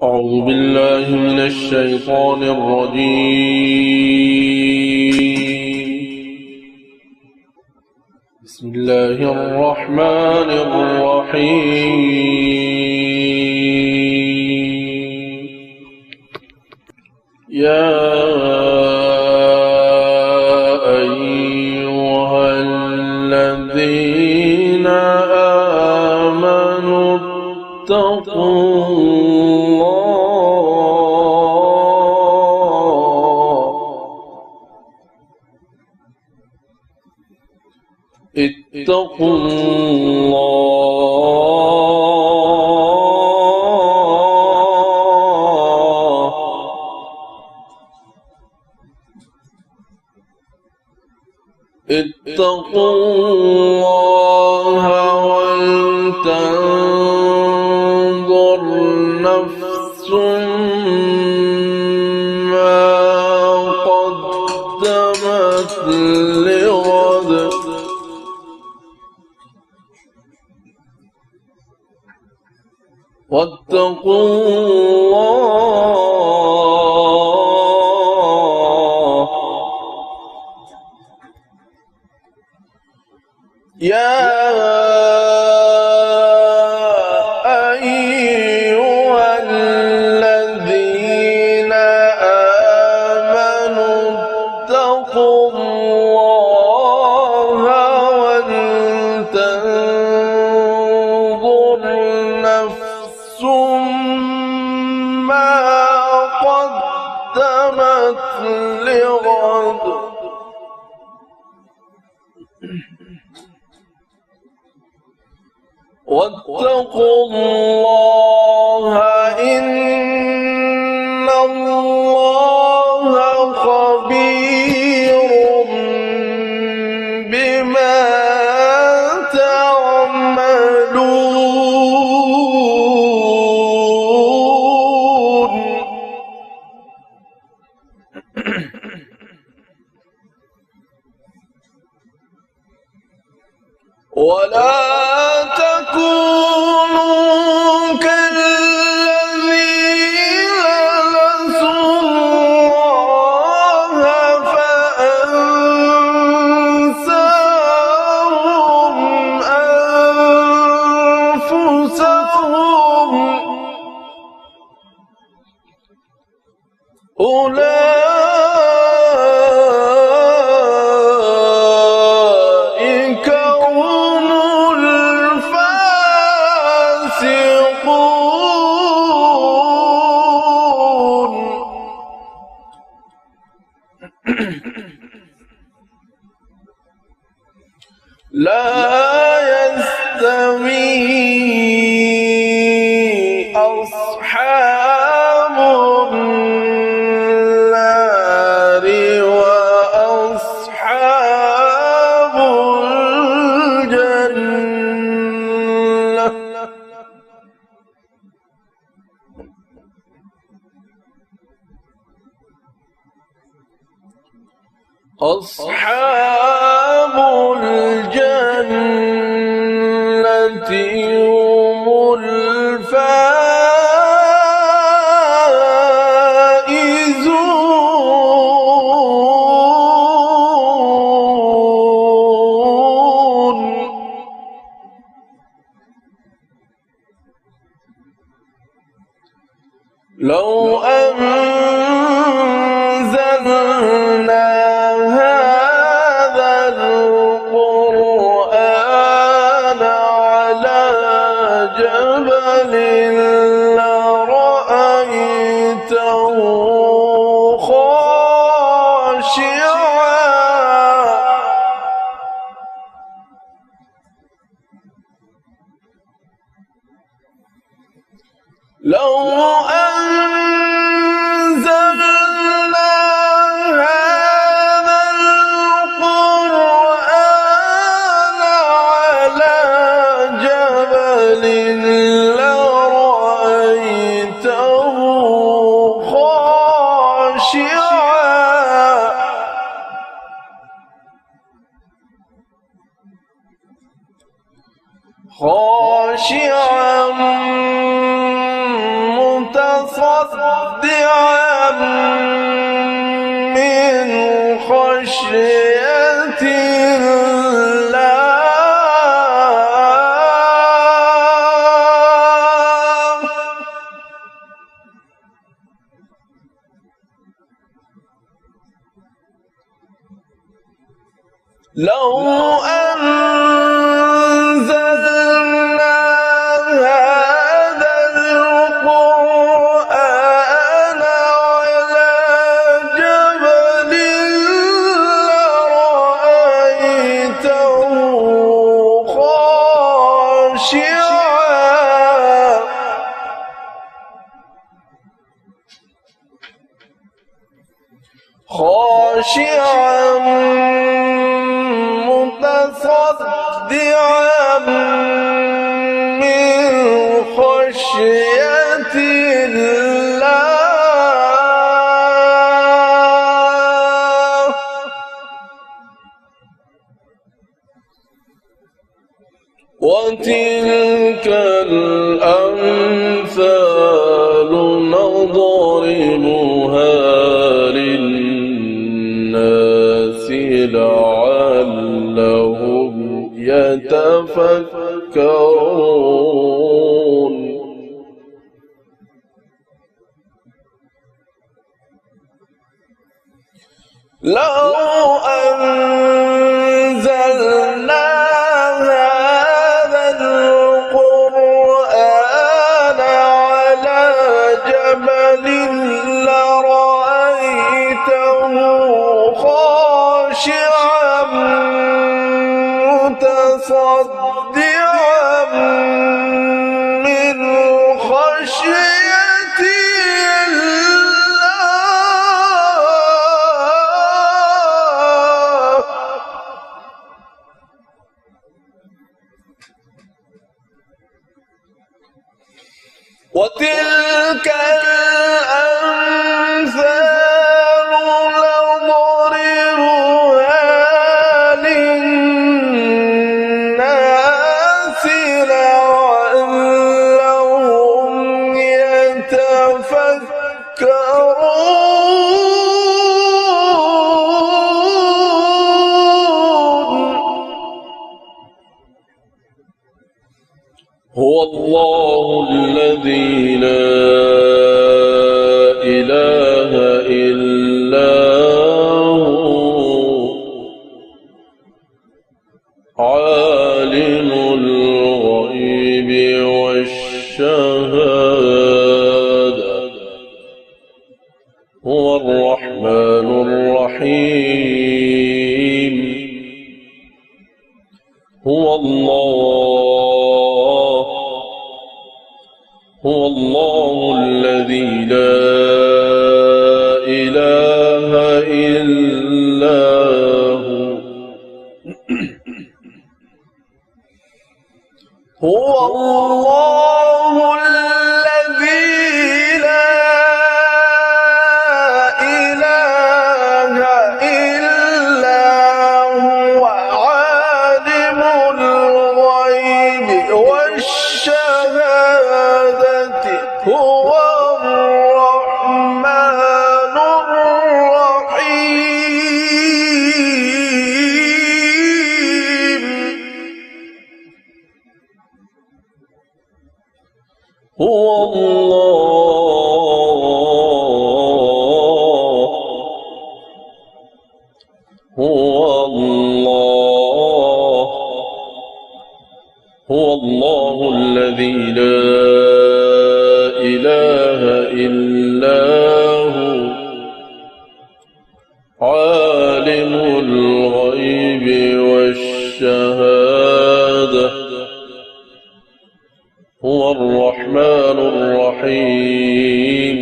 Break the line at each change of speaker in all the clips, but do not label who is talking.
أعوذ بالله من الشيطان الرجيم. بسم الله الرحمن الرحيم. يا أيها الذين آمنوا اتقوا الله ولتنظر نفس ما قدمت لغد واتقوا الله. يا أيها الذين آمنوا اتقوا الله ولتنظر نفس ما قدمت لغد واتقوا الله إن الله خبير بما تعملون. ولا تكونوا كالذين نسوا الله فأنساهم أنفسهم أولئك هم الفاسقون. لا يستوي أصحاب النار وأصحاب الجنة. أصحاب الجنة هم الفائزون. لو أنزلنا هذا القرآن على جبل لرأيته خاشعا لو أنزلنا هذا القرآن على جبل لرأيته خاشعا خاشعا متصدعا متصدعا من خشية الله لو أنزلنا هذا القرآن على جبل لرأيته خاشعا متصدعا من خشية الله وتلك الأمثال نضربها للناس لعلهم يتفكرون لو أنزلنا هذا القرآن على جبل لرأيته خاشعا متصدعا من خشية الله وتلك الأمثال نضربها للناس لعلهم يتفكرون هو الله الذي لا إله إلا هو عالم الغيب والشهادة هو الرحمن الرحيم هو الله الذي لا إله إلا هو الله الذي لا إله إلا هو عالم الغيب والشهادة هو الرحمن الرحيم هو الله الذي لا إله إلا هو عالم الغيب والشهادة هو الرحمن الرحيم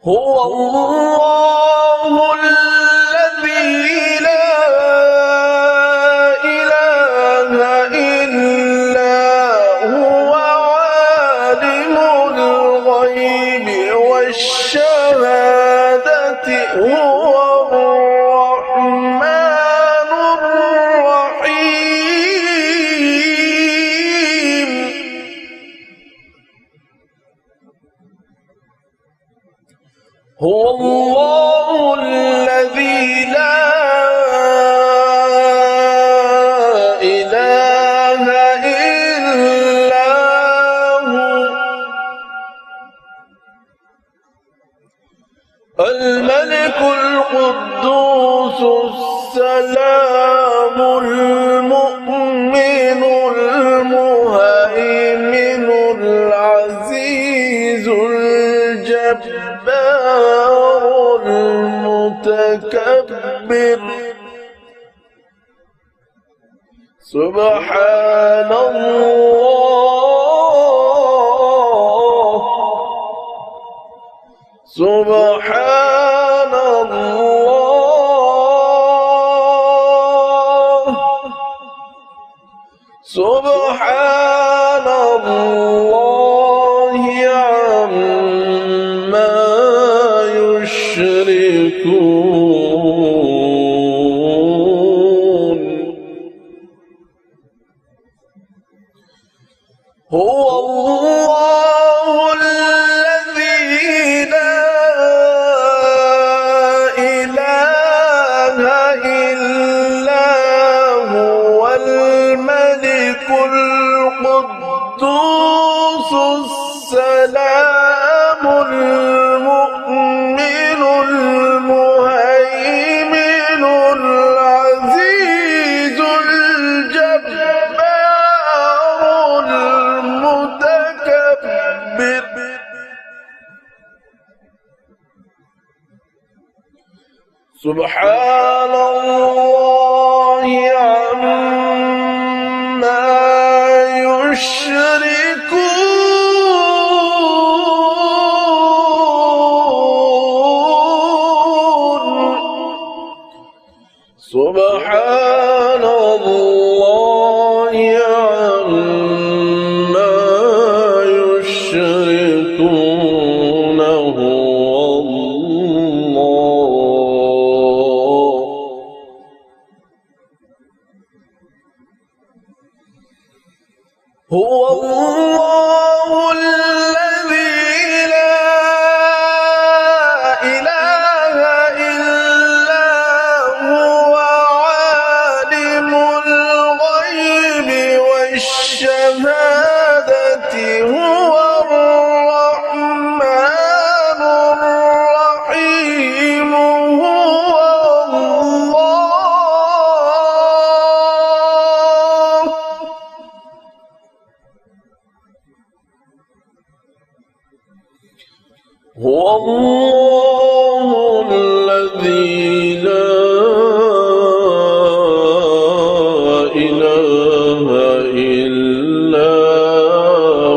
هو الله الذي لا إله إلا هو عالم الغيب والشهادة هو الرحمن الرحيم هو الله الذي لا إله إلا هو الملك القدوس السلام المؤمن المهيمن العزيز الجبار المتكبر سبحان الله سبحان الله سبحان الله عما يشركون هو الله الذي لا إله إلا هو الملك القدوس السلام المؤمن المهيمن العزيز الجبار المتكبر سبحان الله عما يشركون سبحان الله عما يشركون هو الله الذي لا إله إلا هو عالم الغيب والشهادة هو الرحمن الرحيم هو هو الله الذي لا إله إلا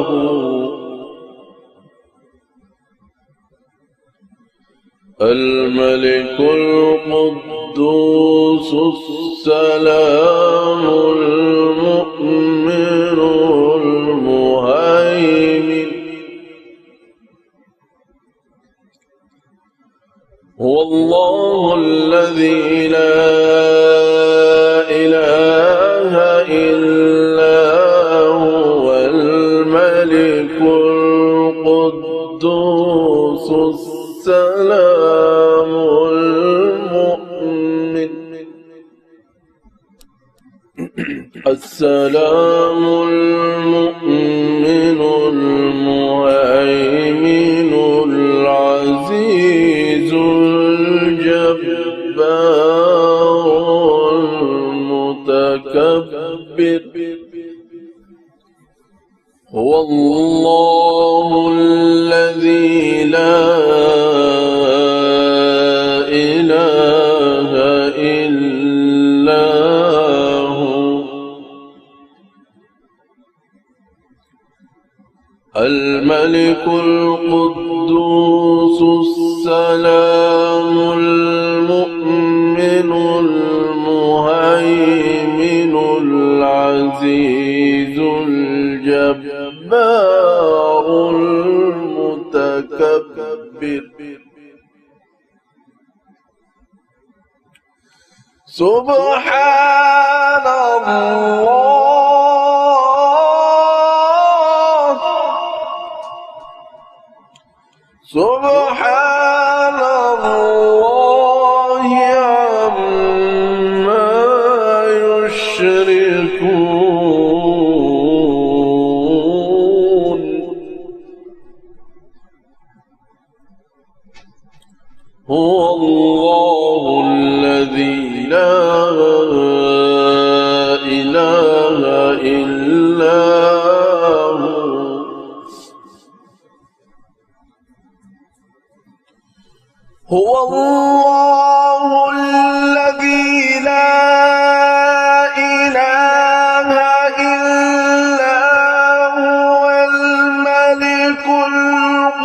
هو الملك القدوس السلام المؤمن المهيمن هو الله الذي لا إله إلا هو الملك القدوس السلام المؤمن السلام المؤمن المهيمن العزيز الجبار المتكبر هو الله الذي لا إله إلا هو الملك القدوس السلام المؤمن المهيمن العزيز الجبار المتكبر سبحان الله سبحان هو الله الذي لا إله إلا هو الملك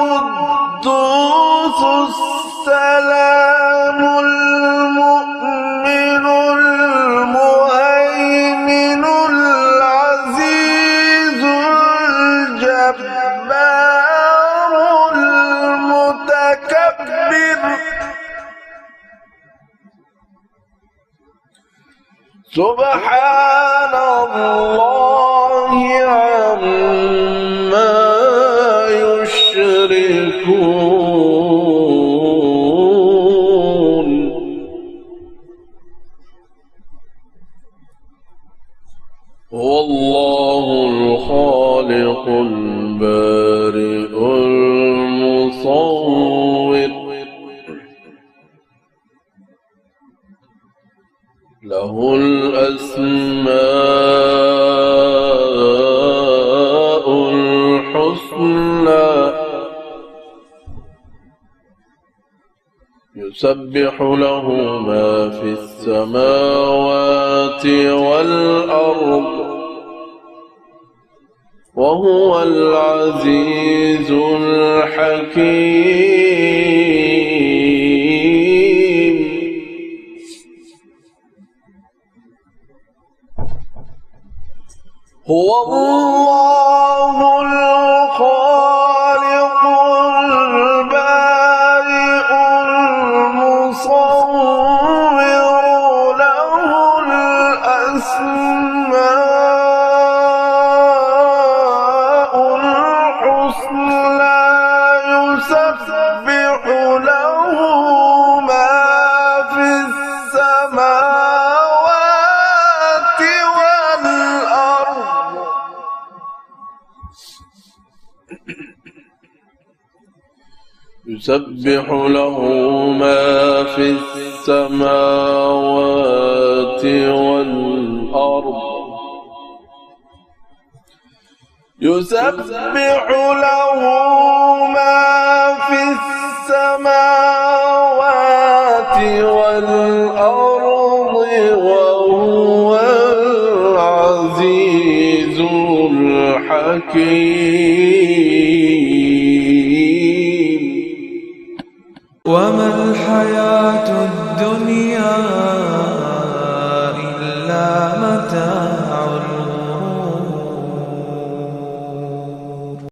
القدوس السلام المؤمن المهيمن العزيز الجبار المتكبر سبحان الله عما يشركون هو الله الخالق البارئ المصور له الأسماء الحسنى يسبح له ما في السماوات والأرض وهو العزيز الحكيم هو الله الخالق البارئ المصور له الأسماء الحسنى يسبح له ما في السماوات والأرض يسبح له ما في السماوات والأرض يسبح له ما في السماوات والأرض وهو العزيز الحكيم